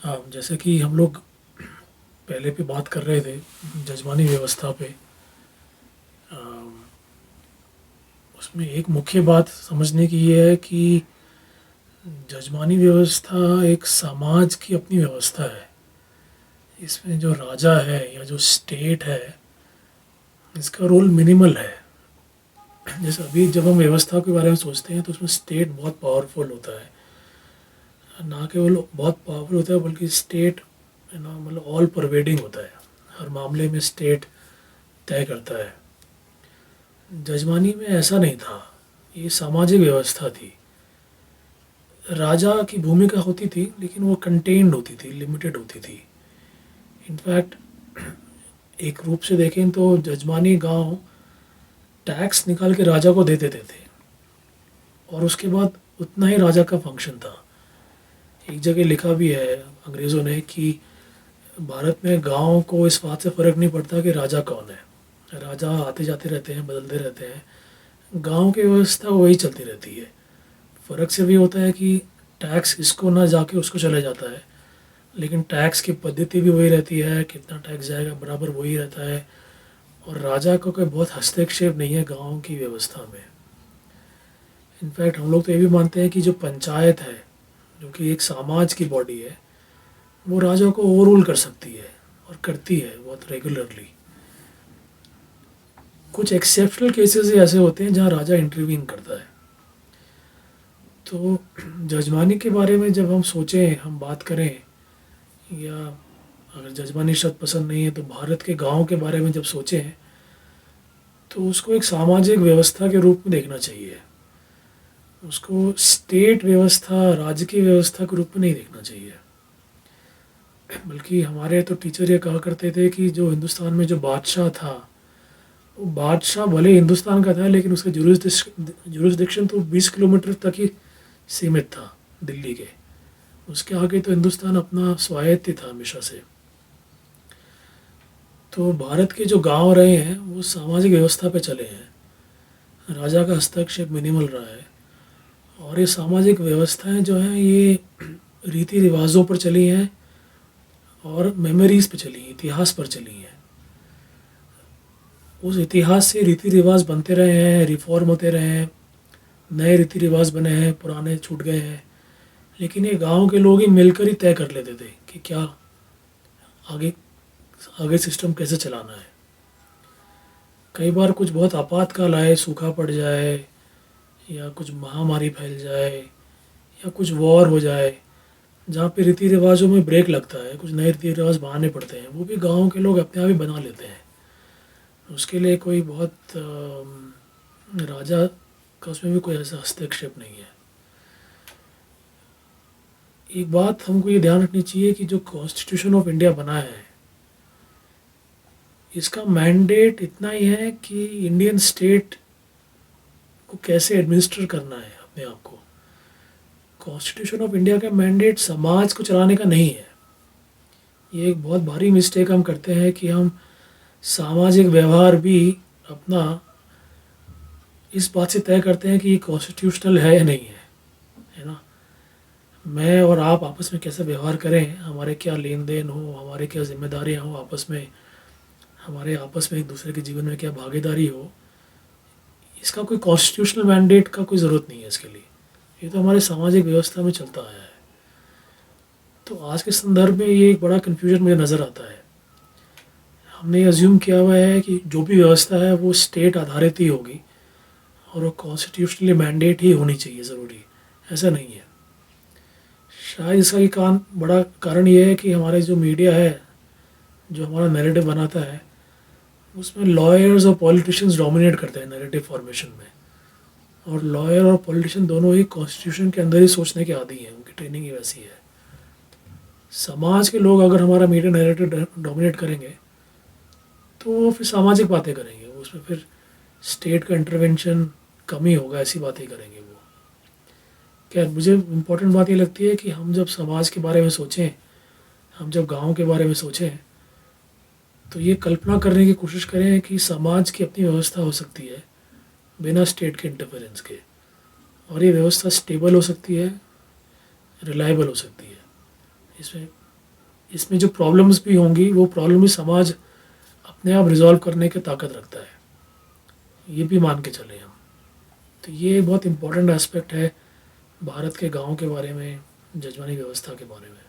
हाँ, जैसे कि हम लोग पहले भी बात कर रहे थे जजमानी व्यवस्था पे। अम, उसमें एक मुख्य बात समझने की ये है कि जजमानी व्यवस्था एक समाज की अपनी व्यवस्था है। इसमें जो राजा है या जो स्टेट है, इसका रोल मिनिमल है। जैसे अभी जब हम व्यवस्था के बारे में सोचते हैं तो उसमें स्टेट बहुत पावरफुल होता है। ना केवल बहुत पावरफुल होता है बल्कि स्टेट मतलब ऑल परवेडिंग होता है। हर मामले में स्टेट तय करता है। जजमानी में ऐसा नहीं था। ये सामाजिक व्यवस्था थी। राजा की भूमिका होती थी लेकिन वो कंटेन्ड होती थी, लिमिटेड होती थी। इनफैक्ट एक रूप से देखें तो जजमानी गांव टैक्स निकाल के राजा को दे देते थे और उसके बाद उतना ही राजा का फंक्शन था। एक जगह लिखा भी है अंग्रेज़ों ने कि भारत में गांव को इस बात से फ़र्क नहीं पड़ता कि राजा कौन है। राजा आते जाते रहते हैं, बदलते रहते हैं। गांव की व्यवस्था वही चलती रहती है। फ़र्क सिर्फ ये होता है कि टैक्स इसको ना जाके उसको चले जाता है, लेकिन टैक्स की पद्धति भी वही रहती है, कितना टैक्स जाएगा बराबर वही रहता है। और राजा का कोई बहुत हस्तक्षेप नहीं है गांव की व्यवस्था में। इनफैक्ट हम लोग तो ये भी मानते हैं कि जो पंचायत है, जो कि एक समाज की बॉडी है, वो राजा को ओवर रूल कर सकती है और करती है बहुत रेगुलरली। कुछ एक्सेप्शनल केसेस ऐसे होते हैं जहाँ राजा इंटरवीन करता है। तो जजमानी के बारे में जब हम सोचें, हम बात करें, या अगर जजमानी शब्द पसंद नहीं है तो भारत के गांव के बारे में जब सोचें तो उसको एक सामाजिक व्यवस्था के रूप में देखना चाहिए। उसको स्टेट व्यवस्था, राजकीय व्यवस्था के रूप में नहीं देखना चाहिए। बल्कि हमारे तो टीचर ये कहा करते थे कि जो हिंदुस्तान में जो बादशाह था, वो बादशाह भले हिंदुस्तान का था लेकिन उसका जुरिस्डिक्शन तो 20 किलोमीटर तक ही सीमित था, दिल्ली के। उसके आगे तो हिंदुस्तान अपना स्वायत्त था हमेशा से। तो भारत के जो गांव रहे हैं वो सामाजिक व्यवस्था पे चले हैं। राजा का हस्तक्षेप मिनिमल रहा है। और ये सामाजिक व्यवस्थाएं जो हैं ये रीति रिवाजों पर चली हैं और मेमोरीज पे चली हैं, इतिहास पर चली हैं। उस इतिहास से रीति रिवाज बनते रहे हैं, रिफॉर्म होते रहे हैं, नए रीति रिवाज बने हैं, पुराने छूट गए हैं। लेकिन ये गांव के लोग ही मिलकर ही तय कर लेते थे कि क्या आगे आगे सिस्टम कैसे चलाना है। कई बार कुछ बहुत आपातकाल आए, सूखा पड़ जाए या कुछ महामारी फैल जाए या कुछ वॉर हो जाए, जहाँ पे रीति रिवाजों में ब्रेक लगता है, कुछ नए रीति रिवाज बनाने पड़ते हैं, वो भी गांव के लोग अपने आप ही बना लेते हैं। उसके लिए कोई बहुत राजा का उसमें भी कोई ऐसा हस्तक्षेप नहीं है। एक बात हमको ये ध्यान रखनी चाहिए कि जो कॉन्स्टिट्यूशन ऑफ इंडिया बना है, इसका मैंडेट इतना ही है कि इंडियन स्टेट को कैसे एडमिनिस्टर करना है अपने आप को। कॉन्स्टिट्यूशन ऑफ इंडिया का मैंडेट समाज को चलाने का नहीं है। ये एक बहुत भारी मिस्टेक हम करते हैं कि हम सामाजिक व्यवहार भी अपना इस बात से तय करते हैं कि ये कॉन्स्टिट्यूशनल है या नहीं है ना। मैं और आप आपस में कैसे व्यवहार करें, हमारे क्या लेन देन हो, हमारे क्या जिम्मेदारियां हो आपस में, हमारे आपस में एक दूसरे के जीवन में क्या भागीदारी हो, इसका कोई कॉन्स्टिट्यूशनल मैंडेट का कोई ज़रूरत नहीं है इसके लिए। ये तो हमारे सामाजिक व्यवस्था में चलता आया है। तो आज के संदर्भ में ये एक बड़ा कन्फ्यूजन मुझे नज़र आता है। हमने अज्यूम किया हुआ है कि जो भी व्यवस्था है वो स्टेट आधारित ही होगी और वो कॉन्स्टिट्यूशनली मैंडेट ही होनी चाहिए ज़रूरी। ऐसा नहीं है। शायद इसका ये बड़ा कारण ये है कि हमारे जो मीडिया है, जो हमारा नैरेटिव बनाता है, उसमें लॉयर्स और पॉलिटिशियंस डोमिनेट करते हैं नैरेटिव फॉर्मेशन में। और लॉयर और पॉलिटिशियन दोनों ही कॉन्स्टिट्यूशन के अंदर ही सोचने के आदी हैं, उनकी ट्रेनिंग ही वैसी है। समाज के लोग अगर हमारा मीडिया नैरेटिव डोमिनेट करेंगे तो वो फिर सामाजिक बातें करेंगे, उसमें फिर स्टेट का इंटरवेंशन कम ही होगा, ऐसी बातें करेंगे वो। क्या मुझे इम्पोर्टेंट बात ये लगती है कि हम जब समाज के बारे में सोचें, हम जब गांव के बारे में सोचें, तो ये कल्पना करने की कोशिश करें कि समाज की अपनी व्यवस्था हो सकती है बिना स्टेट के इंटरफेरेंस के। और ये व्यवस्था स्टेबल हो सकती है, रिलायबल हो सकती है। इसमें इसमें जो प्रॉब्लम्स भी होंगी वो प्रॉब्लम भी समाज अपने आप रिजॉल्व करने की ताकत रखता है, ये भी मान के चले हम। तो ये बहुत इम्पोर्टेंट एस्पेक्ट है भारत के गाँव के बारे में, जजमानी व्यवस्था के बारे में।